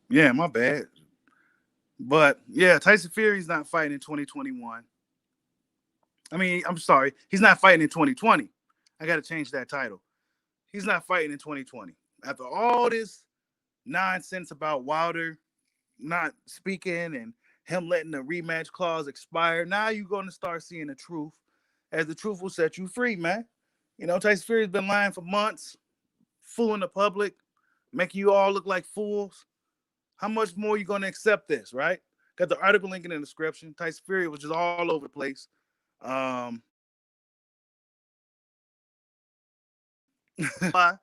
Yeah, my bad. But yeah, Tyson Fury's not fighting in 2021. I mean, I'm sorry, he's not fighting in 2020. I got to change that title. He's not fighting in 2020. After all this nonsense about Wilder not speaking and him letting the rematch clause expire, now you're going to start seeing the truth, as the truth will set you free, man. You know, Tyson Fury's been lying for months, fooling the public, making you all look like fools. How much more are you going to accept this, right? Got the article link in the description. Tyson Fury was just all over the place. Um, why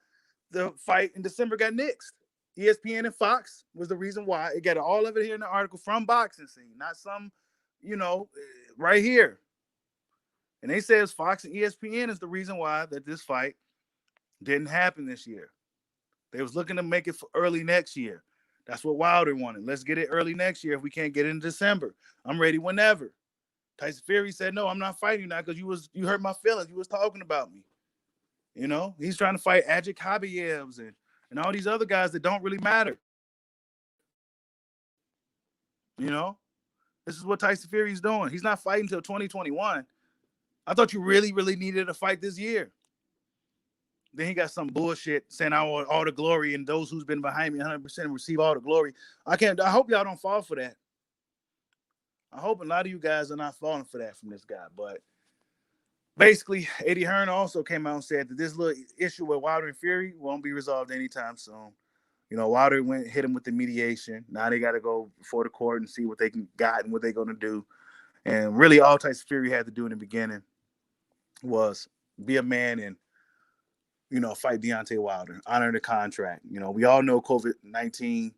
the fight in December got nixed. ESPN and Fox was the reason why. It got all of it here in the article from Boxing Scene, not some, right here. And they say it's Fox and ESPN is the reason why that this fight didn't happen this year. They was looking to make it for early next year. That's what Wilder wanted. Let's get it early next year if we can't get it in December. I'm ready whenever. Tyson Fury said, "No, I'm not fighting you now because you hurt my feelings. You was talking about me." You know, he's trying to fight Ajit Khabayevs and all these other guys that don't really matter. You know, this is what Tyson Fury's doing. He's not fighting until 2021. I thought you really, really needed a fight this year. Then he got some bullshit saying I want all the glory and those who's been behind me 100% receive all the glory. I hope y'all don't fall for that. I hope a lot of you guys are not falling for that from this guy. But basically, Eddie Hearn also came out and said that this little issue with Wilder and Fury won't be resolved anytime soon. You know, Wilder went hit him with the mediation. Now they got to go before the court and see what they can got and what they're going to do. And really, all Tyson Fury had to do in the beginning was be a man and fight Deontay Wilder, honor the contract. You know, we all know COVID-19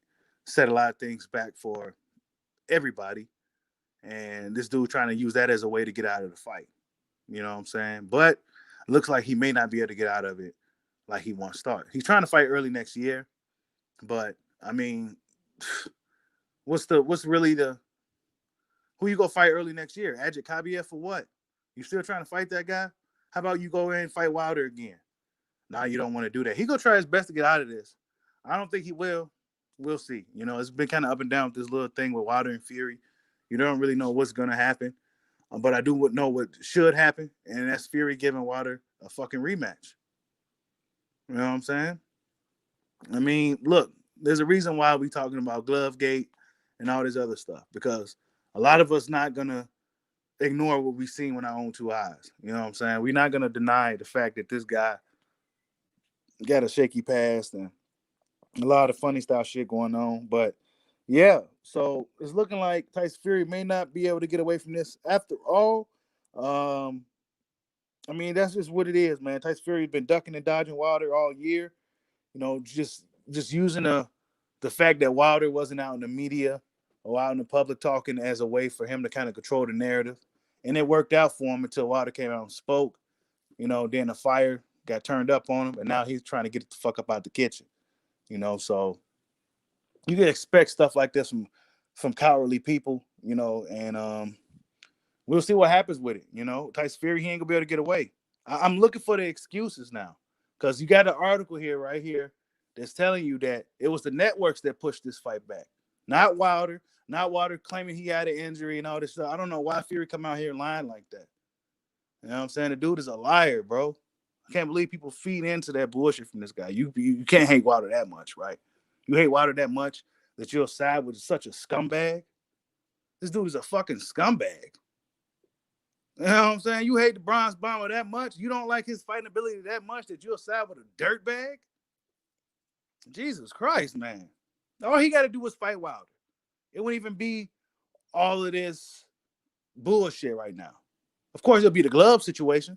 set a lot of things back for everybody, and this dude trying to use that as a way to get out of the fight. You know what I'm saying? But it looks like he may not be able to get out of it like he wants to start. He's trying to fight early next year, but I mean, what's really the who you go fight early next year? Ajit Khabayev for what? You still trying to fight that guy? How about you go in and fight Wilder again? Now you don't want to do that. He gonna try his best to get out of this. I don't think he will. We'll see. You know, it's been kind of up and down with this little thing with Wilder and Fury. You don't really know what's gonna happen, but I do know what should happen, and that's Fury giving Wilder a fucking rematch. You know what I'm saying? I mean, look, there's a reason why we talking about Glovegate and all this other stuff because a lot of us not gonna ignore what we seen with our own two eyes. You know what I'm saying? We're not gonna deny the fact that this guy got a shaky past and a lot of funny style shit going on. But yeah, so it's looking like Tyson Fury may not be able to get away from this after all. Um, I mean, that's just what it is, man. Tyson Fury's been ducking and dodging Wilder all year. You know, just using the fact that Wilder wasn't out in the media or out in the public talking as a way for him to kind of control the narrative. And it worked out for him until Wilder came out and spoke. You know, then the fire got turned up on him, and now he's trying to get the fuck up out the kitchen. You know, so you can expect stuff like this from cowardly people. You know, and we'll see what happens with it. You know, Tyson Fury he ain't gonna be able to get away. I'm looking for the excuses now, because you got an article here right here that's telling you that it was the networks that pushed this fight back, not Wilder. Not Wilder claiming he had an injury and all this stuff. I don't know why Fury come out here lying like that. You know what I'm saying? The dude is a liar, bro. I can't believe people feed into that bullshit from this guy. You can't hate Wilder that much, right? You hate Wilder that much that you'll side with such a scumbag. This dude is a fucking scumbag. You know what I'm saying? You hate the Bronze Bomber that much. You don't like his fighting ability that much that you'll side with a dirtbag. Jesus Christ, man. All he got to do was fight Wilder. It wouldn't even be all of this bullshit right now. Of course, it'll be the glove situation.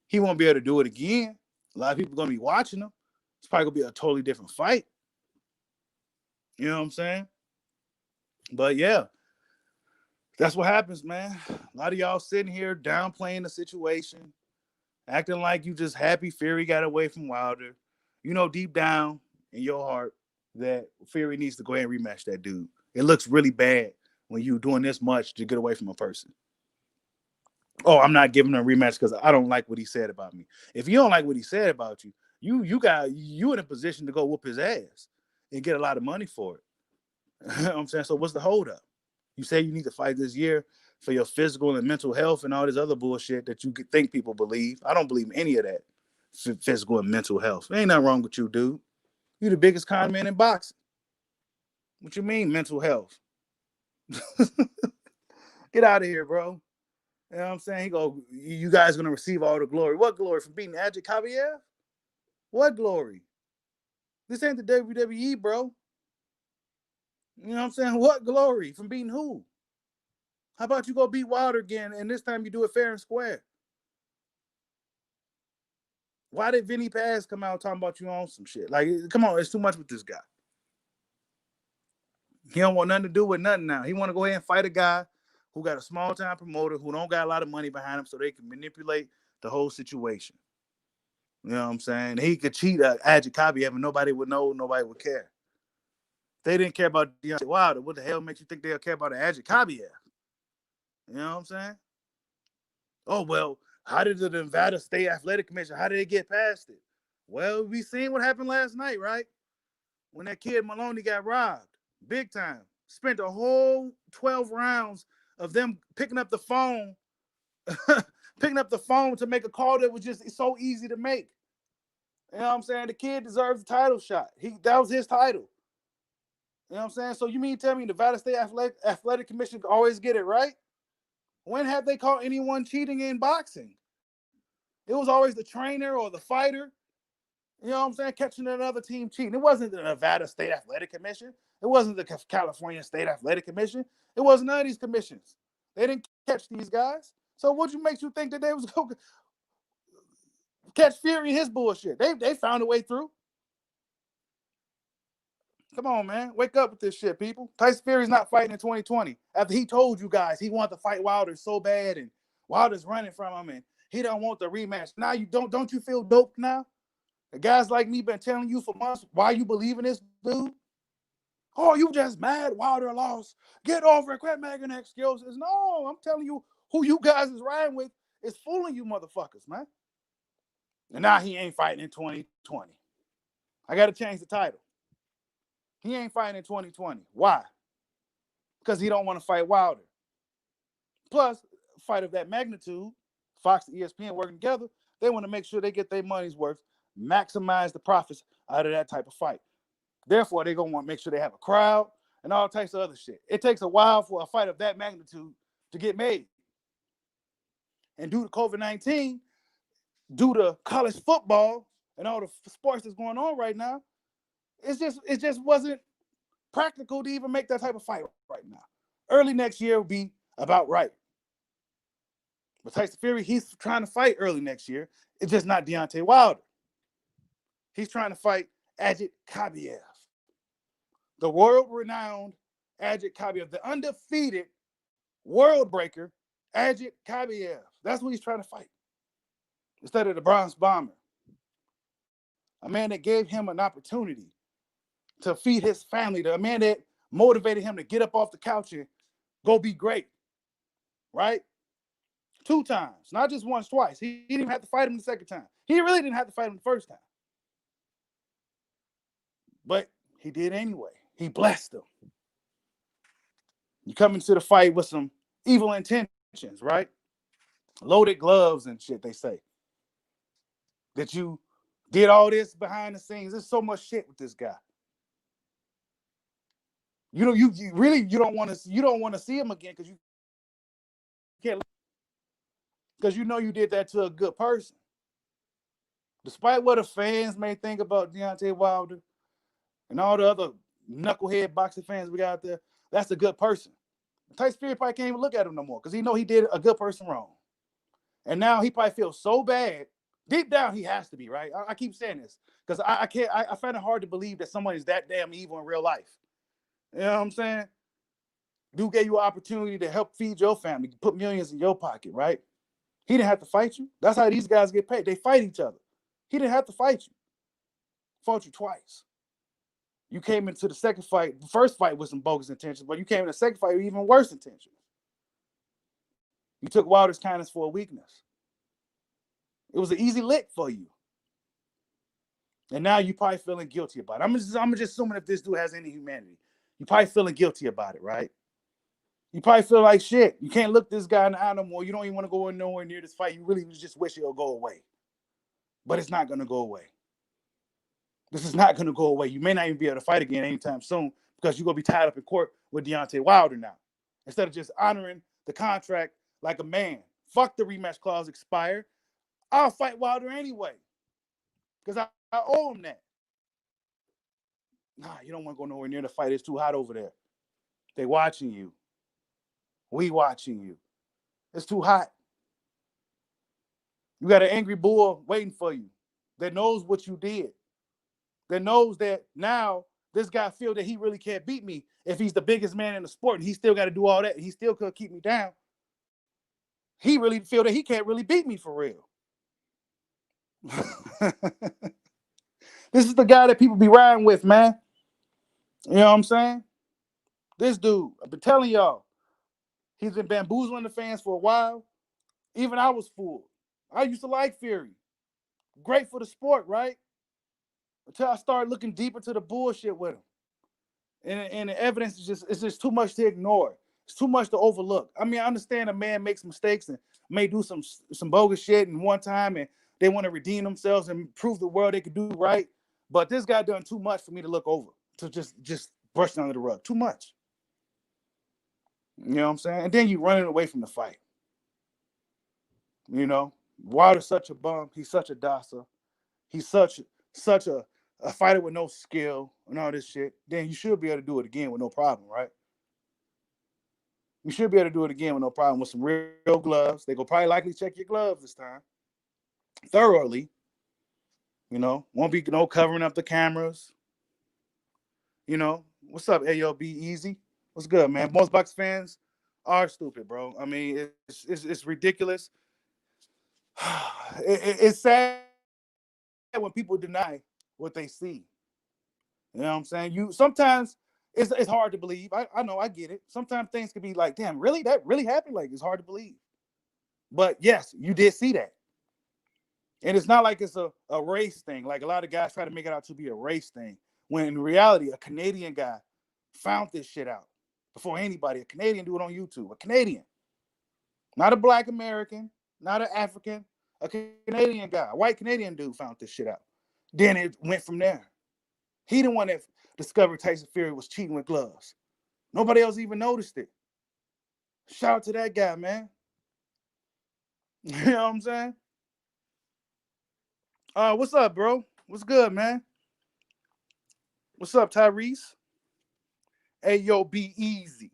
He won't be able to do it again. A lot of people are going to be watching him. It's probably going to be a totally different fight. You know what I'm saying? But yeah, that's what happens, man. A lot of y'all sitting here downplaying the situation, acting like you just happy Fury got away from Wilder. You know deep down in your heart that Fury needs to go ahead and rematch that dude. It looks really bad when you're doing this much to get away from a person. Oh, I'm not giving him a rematch because I don't like what he said about me. If you don't like what he said about you, you in a position to go whoop his ass and get a lot of money for it. You know what I'm saying? So what's the holdup? You say you need to fight this year for your physical and mental health and all this other bullshit that you think people believe. I don't believe any of that. Physical and mental health. There ain't nothing wrong with you, dude. You the biggest con man in boxing. What you mean mental health? Get out of here, bro. You know what I'm saying? He go, you guys gonna receive all the glory. What glory? From beating Ajit Kabiev? What glory? This ain't the WWE, bro. You know what I'm saying? What glory? From beating who? How about you go beat Wilder again, and this time you do it fair and square? Why did Vinny Paz come out talking about you on some shit? Like, come on, it's too much with this guy. He don't want nothing to do with nothing now. He want to go ahead and fight a guy who got a small time promoter who don't got a lot of money behind him, so they can manipulate the whole situation. You know what I'm saying? He could cheat Ajit Kabiev and nobody would know, nobody would care. They didn't care about Deontay Wilder. What the hell makes you think they'll care about Ajit Kabiev? You know what I'm saying? Oh, well, how did the Nevada State Athletic Commission, how did they get past it? Well, we seen what happened last night, right? When that kid Maloney got robbed, big time. Spent a whole 12 rounds of them picking up the phone, to make a call that was just so easy to make. You know what I'm saying? The kid deserves the title shot. That was his title. You know what I'm saying? So you mean tell me the Nevada State Athletic Commission always get it right? When have they caught anyone cheating in boxing? It was always the trainer or the fighter, you know what I'm saying, catching another team cheating. It wasn't the Nevada State Athletic Commission. It wasn't the California State Athletic Commission. It wasn't none of these commissions. They didn't catch these guys. So what makes you think that they was going to catch Fury and his bullshit? They found a way through. Come on, man. Wake up with this shit, people. Tyson Fury's not fighting in 2020. After he told you guys he wanted to fight Wilder so bad and Wilder's running from him and he don't want the rematch. Now you don't you feel dope now? The guys like me been telling you for months why you believe in this dude. Oh, you just mad Wilder lost. Get over it. Quit making excuses. No, I'm telling you who you guys is riding with is fooling you motherfuckers, man. And now he ain't fighting in 2020. I got to change the title. He ain't fighting in 2020. Why? Because he don't want to fight Wilder. Plus, a fight of that magnitude, Fox and ESPN working together, they want to make sure they get their money's worth, maximize the profits out of that type of fight. Therefore, they're going to want to make sure they have a crowd and all types of other shit. It takes a while for a fight of that magnitude to get made. And due to COVID-19, due to college football and all the sports that's going on right now, it just wasn't practical to even make that type of fight right now. Early next year will be about right. But Tyson Fury, he's trying to fight early next year. It's just not Deontay Wilder. He's trying to fight Ajit Kabiev. The world-renowned Ajit Kabiev, the undefeated world breaker, Ajit Kabiev. That's what he's trying to fight. Instead of the Bronze Bomber. A man that gave him an opportunity to feed his family, a man that motivated him to get up off the couch and go be great. Right? 2 times, not just once, twice. He didn't even have to fight him the second time. He really didn't have to fight him the first time. But he did anyway. He blessed him. You come into the fight with some evil intentions, right? Loaded gloves and shit, they say. That you did all this behind the scenes. There's so much shit with this guy. You know, you don't want to see him again because you can't, because you know you did that to a good person. Despite what the fans may think about Deontay Wilder and all the other knucklehead boxing fans we got out there, that's a good person. Tyson Fury probably can't even look at him no more because he know he did a good person wrong. And now he probably feels so bad. Deep down, he has to be, right? I keep saying this because I find it hard to believe that somebody's that damn evil in real life. You know what I'm saying? Dude gave you an opportunity to help feed your family, put millions in your pocket, right? He didn't have to fight you. That's how these guys get paid. They fight each other. He didn't have to fight you. Fought you twice. You came into the second fight, the first fight with some bogus intentions, but you came in the second fight with even worse intentions. You took Wilder's kindness for a weakness. It was an easy lick for you. And now you probably feeling guilty about it. I'm just assuming if this dude has any humanity. You probably feeling guilty about it, right? You probably feel like shit. You can't look this guy in the eye no more. You don't even want to go nowhere near this fight. You really just wish it'll go away. But it's not going to go away. This is not going to go away. You may not even be able to fight again anytime soon because you're going to be tied up in court with Deontay Wilder now. Instead of just honoring the contract like a man. Fuck the rematch clause expired. I'll fight Wilder anyway because I owe him that. Nah, you don't want to go nowhere near the fight. It's too hot over there. They watching you. We watching you. It's too hot. You got an angry bull waiting for you that knows what you did. That knows that now this guy feel that he really can't beat me if he's the biggest man in the sport and he still got to do all that. He still could keep me down. He really feel that he can't really beat me for real. This is the guy that people be riding with, man. You know what I'm saying? This dude, I've been telling y'all, he's been bamboozling the fans for a while. Even I was fooled. I used to like Fury. Great for the sport, right? Until I started looking deep into the bullshit with him. And the evidence is just too much to ignore. It's too much to overlook. I mean, I understand a man makes mistakes and may do some bogus shit in one time and they want to redeem themselves and prove the world they could do right. But this guy done too much for me to look over, to just brush it under the rug. Too much. You know what I'm saying? And then you running away from the fight. You know, Wilder's such a bum. He's such a dosser. He's such a fighter with no skill and all this shit. Then you should be able to do it again with no problem, right? You should be able to do it again with no problem with some real gloves. They go probably likely check your gloves this time thoroughly. You know, won't be no covering up the cameras. You know, what's up, AOB Easy? What's good, man? Most Bucks fans are stupid, bro. I mean, it's ridiculous. It's sad when people deny what they see. You know what I'm saying? Sometimes it's hard to believe. I know, I get it. Sometimes things can be like, damn, really? That really happened? Like, it's hard to believe. But yes, you did see that. And it's not like it's a race thing. Like a lot of guys try to make it out to be a race thing. When in reality, a Canadian guy found this shit out before anybody. A Canadian dude on YouTube. A Canadian. Not a black American. Not an African. A Canadian guy. A white Canadian dude found this shit out. Then it went from there. He the one that discovered Tyson Fury was cheating with gloves. Nobody else even noticed it. Shout out to that guy, man. You know what I'm saying? What's up, bro? What's good, man? What's up, Tyrese? Hey, yo, be easy.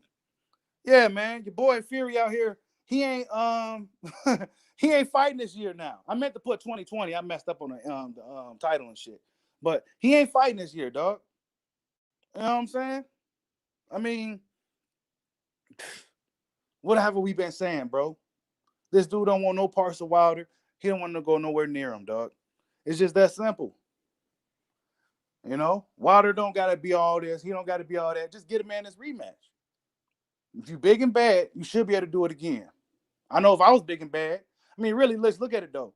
Yeah, man. Your boy Fury out here. He ain't he ain't fighting this year now. I meant to put 2020. I messed up on the title and shit. But he ain't fighting this year, dog. You know what I'm saying? I mean, what have we been saying, bro? This dude don't want no parts of Wilder. He don't want to go nowhere near him, dog. It's just that simple. You know, Wilder don't got to be all this. He don't got to be all that. Just get a man this rematch. If you big and bad, you should be able to do it again. I know if I was big and bad, I mean, really, let's look at it, though.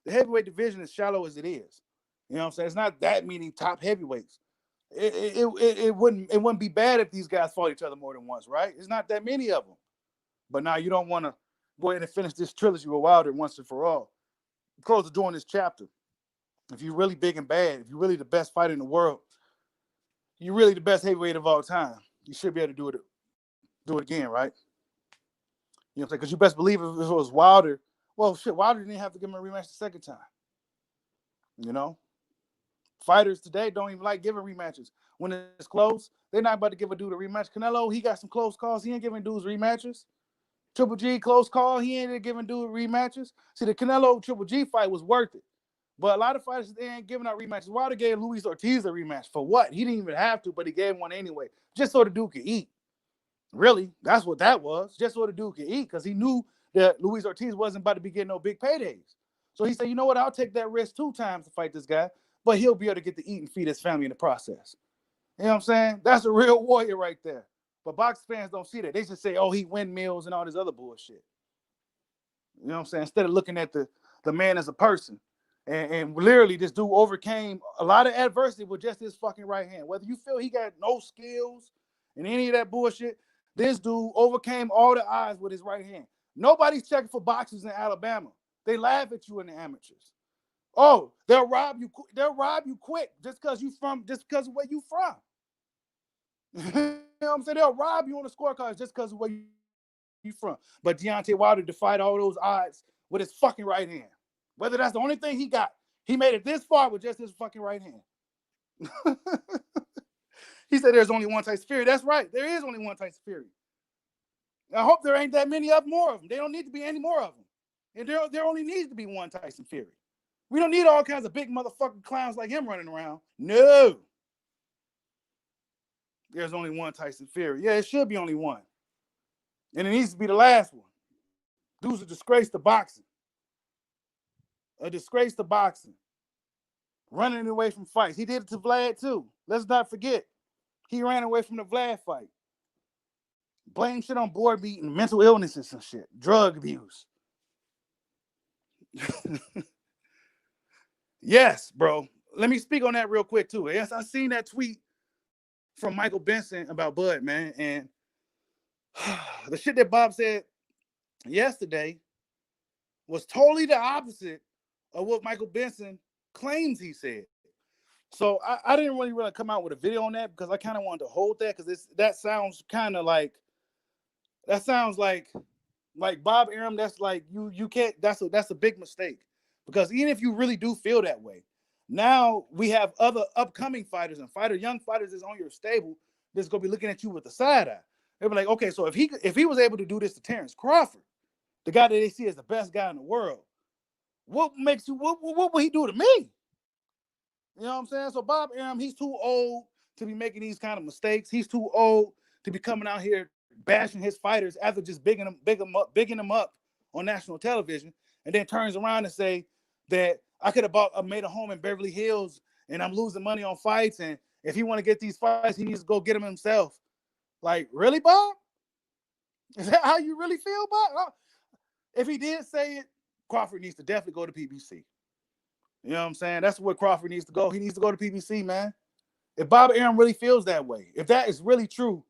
The heavyweight division is shallow as it is. You know what I'm saying? It's not that many top heavyweights. It wouldn't be bad if these guys fought each other more than once, right? It's not that many of them. But now you don't want to go ahead and finish this trilogy with Wilder once and for all. Close the door on this chapter. If you're really big and bad, if you're really the best fighter in the world, you're really the best heavyweight of all time, you should be able to do it again, right? You know what I'm saying? Because you best believe if it was Wilder, well, shit, Wilder didn't have to give him a rematch the second time. You know? Fighters today don't even like giving rematches. When it's close, they're not about to give a dude a rematch. Canelo, he got some close calls. He ain't giving dudes rematches. Triple G, close call. He ain't giving dudes rematches. See, the Canelo Triple G fight was worth it. But a lot of fighters, they ain't giving out rematches. Wilder gave Luis Ortiz a rematch. For what? He didn't even have to, but he gave one anyway. Just so the dude could eat. Really, that's what that was. Just so the dude could eat, because he knew that Luis Ortiz wasn't about to be getting no big paydays. So he said, you know what? I'll take that risk 2 times to fight this guy, but he'll be able to get to eat and feed his family in the process. You know what I'm saying? That's a real warrior right there. But box fans don't see that. They just say, oh, he windmills and all this other bullshit. You know what I'm saying? Instead of looking at the man as a person. And literally, this dude overcame a lot of adversity with just his fucking right hand. Whether you feel he got no skills, and any of that bullshit. This dude overcame all the odds with his right hand. Nobody's checking for boxers in Alabama. They laugh at you in the amateurs. Oh, they'll rob you. They'll rob you quick just because of where you from. You know what I'm saying? They'll rob you on the scorecards just because of where you from. But Deontay Wilder defied all those odds with his fucking right hand. Whether that's the only thing he got, he made it this far with just his fucking right hand. He said there's only one Tyson Fury. That's right. There is only one Tyson Fury. I hope there ain't that many more of them. They don't need to be any more of them. And there only needs to be one Tyson Fury. We don't need all kinds of big motherfucking clowns like him running around. No. There's only one Tyson Fury. Yeah, it should be only one. And it needs to be the last one. Dude's a disgrace to boxing. A disgrace to boxing. Running away from fights. He did it to Vlad too. Let's not forget. He ran away from the Vlad fight. Blame shit on board meeting, mental illnesses and shit. Drug abuse. Yes, bro. Let me speak on that real quick too. Yes, I seen that tweet from Michael Benson about Bud, man. And the shit that Bob said yesterday was totally the opposite of what Michael Benson claims he said. So I didn't really come out with a video on that because I kind of wanted to hold that because that sounds kind of like Bob Arum. That's like you can't. That's a big mistake because even if you really do feel that way, now we have other upcoming fighters and young fighters that's on your stable that's gonna be looking at you with the side eye. They'll be like, okay, so if he was able to do this to Terrence Crawford, the guy that they see as the best guy in the world, what will he do to me? You know what I'm saying? So Bob Arum, he's too old to be making these kind of mistakes. He's too old to be coming out here bashing his fighters after just bigging them up on national television, and then turns around and say that I could have made a home in Beverly Hills and I'm losing money on fights, and if he want to get these fights, he needs to go get them himself. Like, really, Bob? Is that how you really feel, Bob? If he did say it, Crawford needs to definitely go to PBC. You know what I'm saying? That's where Crawford needs to go. He needs to go to PBC, man. If Bob Arum really feels that way, if that is really true,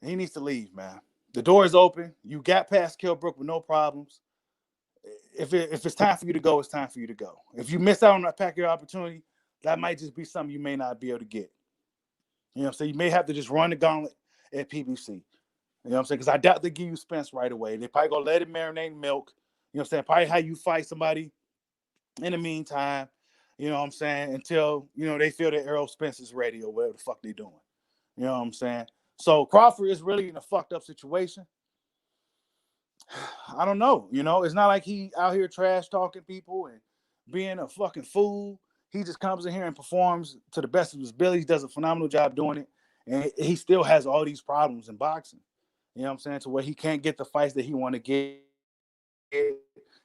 he needs to leave, man. The door is open. You got past Kilbrook with no problems. If it's time for you to go, it's time for you to go. If you miss out on that Pacquiao opportunity, that might just be something you may not be able to get. You know what I'm saying? You may have to just run the gauntlet at PBC. You know what I'm saying? Because I doubt they give you Spence right away. They probably going to let it marinate in milk. You know what I'm saying? Probably how you fight somebody in the meantime, you know what I'm saying, until, you know, they feel that Errol Spence is ready or whatever the fuck they doing. You know what I'm saying? So Crawford is really in a fucked up situation. I don't know. You know, it's not like he out here trash talking people and being a fucking fool. He just comes in here and performs to the best of his ability. He does a phenomenal job doing it. And he still has all these problems in boxing. You know what I'm saying? To where he can't get the fights that he want to get.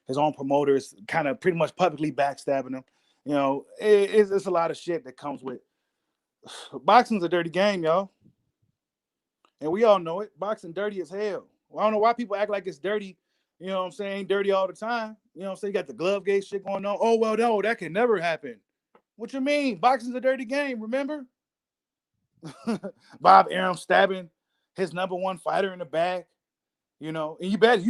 His own promoters kind of pretty much publicly backstabbing him. You know, it's a lot of shit that comes with boxing's a dirty game, y'all. And we all know it. Boxing dirty as hell. Well, I don't know why people act like it's dirty. You know what I'm saying? Ain't dirty all the time. You know what I'm saying? You got the glove gate shit going on. Oh, well, no, that can never happen. What you mean? Boxing's a dirty game, remember? Bob Arum stabbing his number one fighter in the back. You know, and you better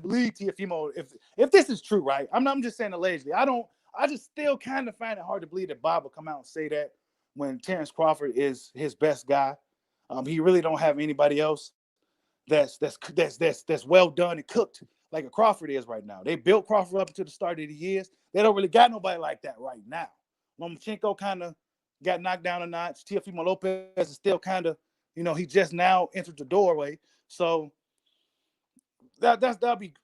believe Teofimo, if this is true, right? I'm just saying allegedly. I just still kind of find it hard to believe that Bob will come out and say that when Terrence Crawford is his best guy. He really don't have anybody else that's well done and cooked like a Crawford is right now. They built Crawford up until the start of the years. They don't really got nobody like that right now. Lomachenko kind of got knocked down a notch. Teofimo Lopez is still kind of, you know, he just now entered the doorway. So that'd be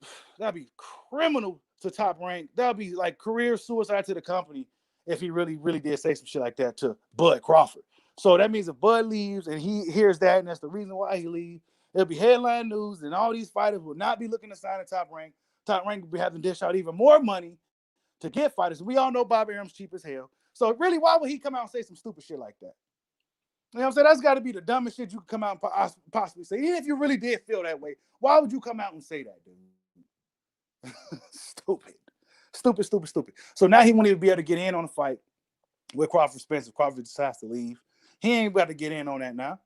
criminal to Top Rank. That'd be like career suicide to the company if he really did say some shit like that to Bud Crawford. So that means if Bud leaves and he hears that and that's the reason why he leaves, it'll be headline news and all these fighters will not be looking to sign a Top Rank. Top Rank will be having to dish out even more money to get fighters. We all know Bob Arum's cheap as hell. So really, why would he come out and say some stupid shit like that? You know what I'm saying? That's got to be the dumbest shit you could come out and possibly say. Even if you really did feel that way, why would you come out and say that, dude? Stupid. So now he won't even be able to get in on the fight with Crawford Spence if Crawford decides to leave. He ain't about to get in on that now.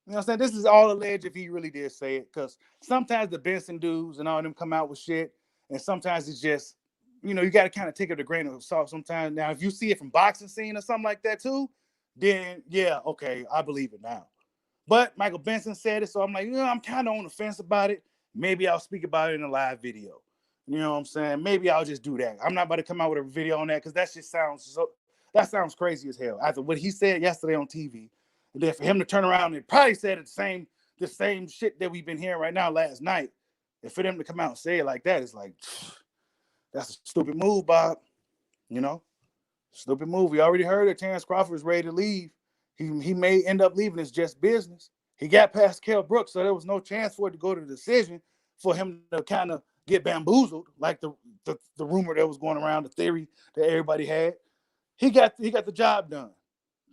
You know what I'm saying? This is all alleged if he really did say it, because sometimes the Benson dudes and all them come out with shit, and sometimes it's just, you got to kind of take it with a grain of salt sometimes. Now, if you see it from boxing scene or something like that too, then yeah, okay, I believe it now. But Michael Benson said it, so I'm like, I'm kind of on the fence about it. Maybe I'll speak about it in a live video. You know what I'm saying? Maybe I'll just do that. I'm not about to come out with a video on that because that sounds crazy as hell. After what he said yesterday on TV, and then for him to turn around and probably said the same shit that we've been hearing right now last night, and for them to come out and say it like that, it's like, that's a stupid move, Bob. You know, stupid move. We already heard that Terrence Crawford is ready to leave. He may end up leaving. It's just business. He got past Kell Brooks, so there was no chance for it to go to the decision for him to kind of get bamboozled, like the rumor that was going around, the theory that everybody had. He got the job done.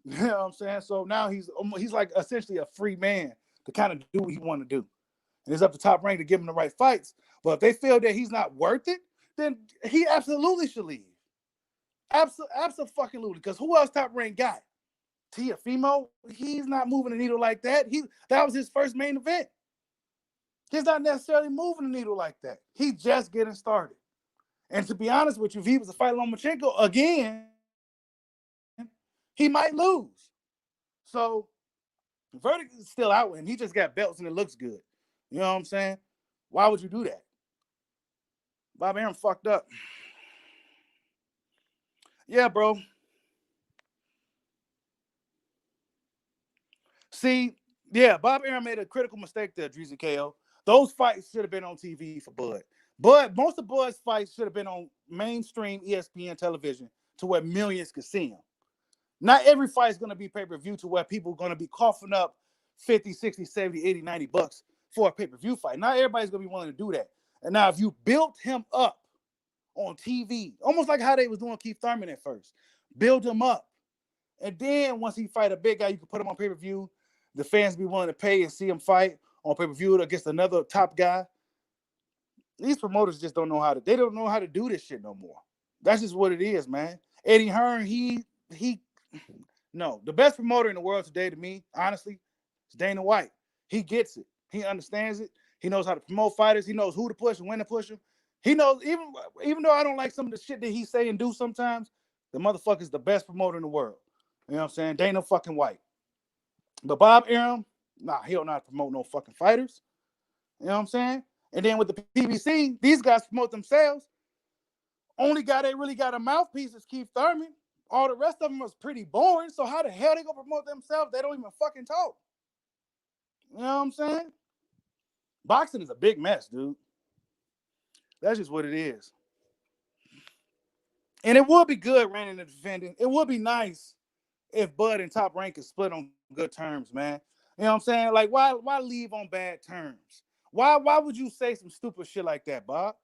You know what I'm saying? So now he's like essentially a free man to kind of do what he want to do. And it's up to Top Rank to give him the right fights. But if they feel that he's not worth it, then he absolutely should leave. Absolutely. Because who else Top Rank got? Tiafimo? He's not moving the needle like that. That was his first main event. He's not necessarily moving the needle like that. He's just getting started. And to be honest with you, if he was to fight Lomachenko again, he might lose. So the verdict is still out with him. He just got belts and it looks good. You know what I'm saying? Why would you do that? Bob Arum fucked up. Yeah, bro. See, yeah, Bob Arum made a critical mistake there, Drizzy KO. Those fights should have been on TV for Bud. But most of Bud's fights should have been on mainstream ESPN television to where millions could see them. Not every fight is going to be pay-per-view to where people are going to be coughing up 50, 60, 70, 80, 90 bucks for a pay-per-view fight. Not everybody's going to be willing to do that. And now if you built him up on TV, almost like how they was doing Keith Thurman at first, build him up. And then once he fight a big guy, you can put him on pay-per-view. The fans be willing to pay and see him fight on pay-per-view against another top guy. These promoters just don't know how to do this shit no more. That's just what it is, man. Eddie Hearn, no, the best promoter in the world today to me, honestly, is Dana White. He gets it. He understands it. He knows how to promote fighters. He knows who to push and when to push them. He knows, even though I don't like some of the shit that he say and do sometimes, the motherfucker's the best promoter in the world. You know what I'm saying? Dana fucking White. But Bob Arum, he don't know how to promote no fucking fighters. You know what I'm saying? And then with the PBC, these guys promote themselves. Only guy they really got a mouthpiece is Keith Thurman. All the rest of them was pretty boring. So how the hell they gonna promote themselves? They don't even fucking talk. You know what I'm saying? Boxing is a big mess, dude. That's just what it is. And it would be good, reigning and defending. It would be nice if Bud and Top Rank is split on good terms, man. You know what I'm saying? Like, why leave on bad terms? Why would you say some stupid shit like that, Bob?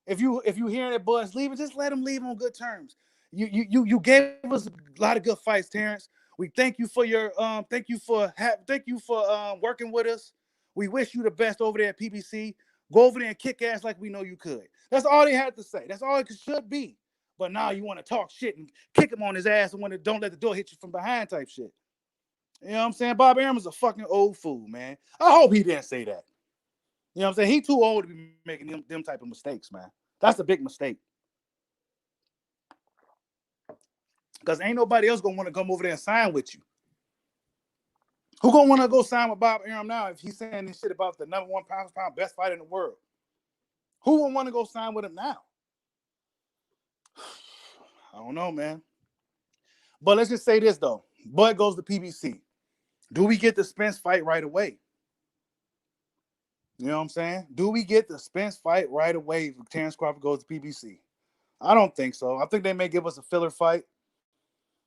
If you hearing that Bud's leaving, just let him leave on good terms. You gave us a lot of good fights, Terrence. We thank you for your thank you for working with us. We wish you the best over there at PBC. Go over there and kick ass like we know you could. That's all they had to say. That's all it should be. But now you want to talk shit and kick him on his ass and want to don't let the door hit you from behind type shit. You know what I'm saying? Bob Arum is a fucking old fool, man. I hope he didn't say that. You know what I'm saying? He too old to be making them type of mistakes, man. That's a big mistake. Because ain't nobody else going to want to come over there and sign with you. Who going to want to go sign with Bob Arum now if he's saying this shit about the number one pound for pound best fighter in the world? Who will want to go sign with him now? I don't know, man. But let's just say this, though. Bud goes to PBC. Do we get the Spence fight right away? You know what I'm saying? Do we get the Spence fight right away if Terrence Crawford goes to PBC? I don't think so. I think they may give us a filler fight.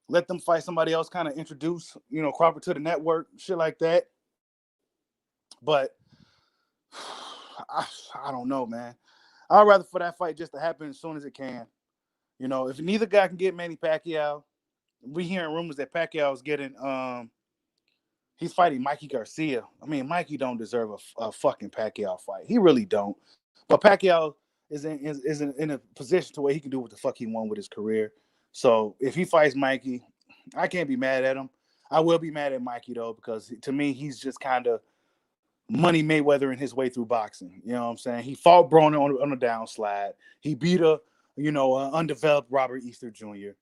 Let them fight somebody else, kind of introduce, Crawford to the network, shit like that. But I don't know, man. I'd rather for that fight just to happen as soon as it can. If neither guy can get Manny Pacquiao, we hearing rumors that Pacquiao is getting he's fighting Mikey Garcia. I mean, Mikey don't deserve a fucking Pacquiao fight. He really don't. But Pacquiao is in a position to where he can do what the fuck he wants with his career. So if he fights Mikey, I can't be mad at him. I will be mad at Mikey though, because to me he's just kind of Money Mayweather in his way through boxing. You know what I'm saying? He fought Broner on a downslide. He beat a undeveloped Robert Easter Jr. You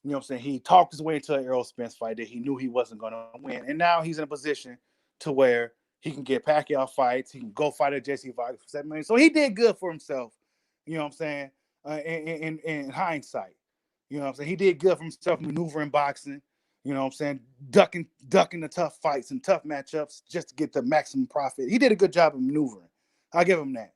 know what I'm saying? He talked his way into an Errol Spence fight that he knew he wasn't going to win. And now he's in a position to where he can get Pacquiao fights. He can go fight at Jesse Vargas for $7 million. So he did good for himself. You know what I'm saying? In hindsight, you know what I'm saying? He did good for himself maneuvering boxing. You know what I'm saying? Ducking the tough fights and tough matchups just to get the maximum profit. He did a good job of maneuvering. I'll give him that.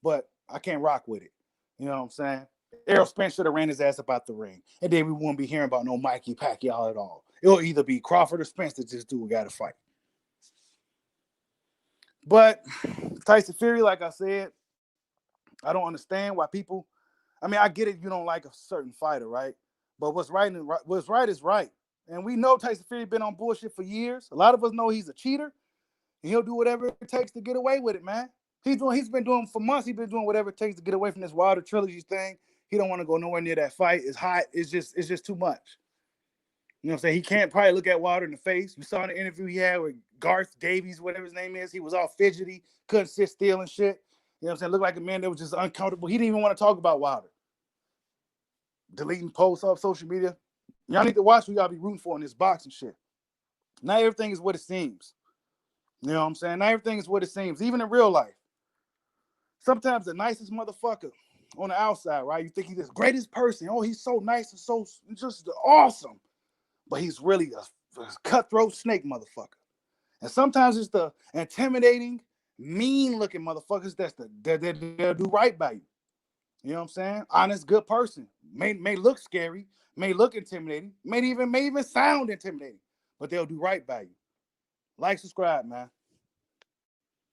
But I can't rock with it. You know what I'm saying? Errol Spence should have ran his ass up out the ring. And then we wouldn't be hearing about no Mikey Pacquiao at all. It'll either be Crawford or Spence that just do a guy to fight. But Tyson Fury, like I said, I don't understand why people. I mean, I get it. You don't like a certain fighter, right? But what's right is right. And we know Tyson Fury been on bullshit for years. A lot of us know he's a cheater. And he'll do whatever it takes to get away with it, man. He's been doing for months. He's been doing whatever it takes to get away from this Wilder trilogy thing. He don't want to go nowhere near that fight. It's hot. It's just too much. You know what I'm saying? He can't probably look at Wilder in the face. You saw in the interview he had with Garth Davies, whatever his name is. He was all fidgety, couldn't sit still and shit. You know what I'm saying? Looked like a man that was just uncomfortable. He didn't even want to talk about Wilder. Deleting posts off social media. Y'all need to watch who y'all be rooting for in this boxing shit. Not everything is what it seems. You know what I'm saying? Not everything is what it seems, even in real life. Sometimes the nicest motherfucker on the outside, right? You think he's the greatest person. Oh, he's so nice and so just awesome. But he's really a cutthroat snake motherfucker. And sometimes it's the intimidating, mean-looking motherfuckers that they'll do right by you. You know what I'm saying? Honest, good person. May look scary, may look intimidating, may even sound intimidating, but they'll do right by you. Like, subscribe, man.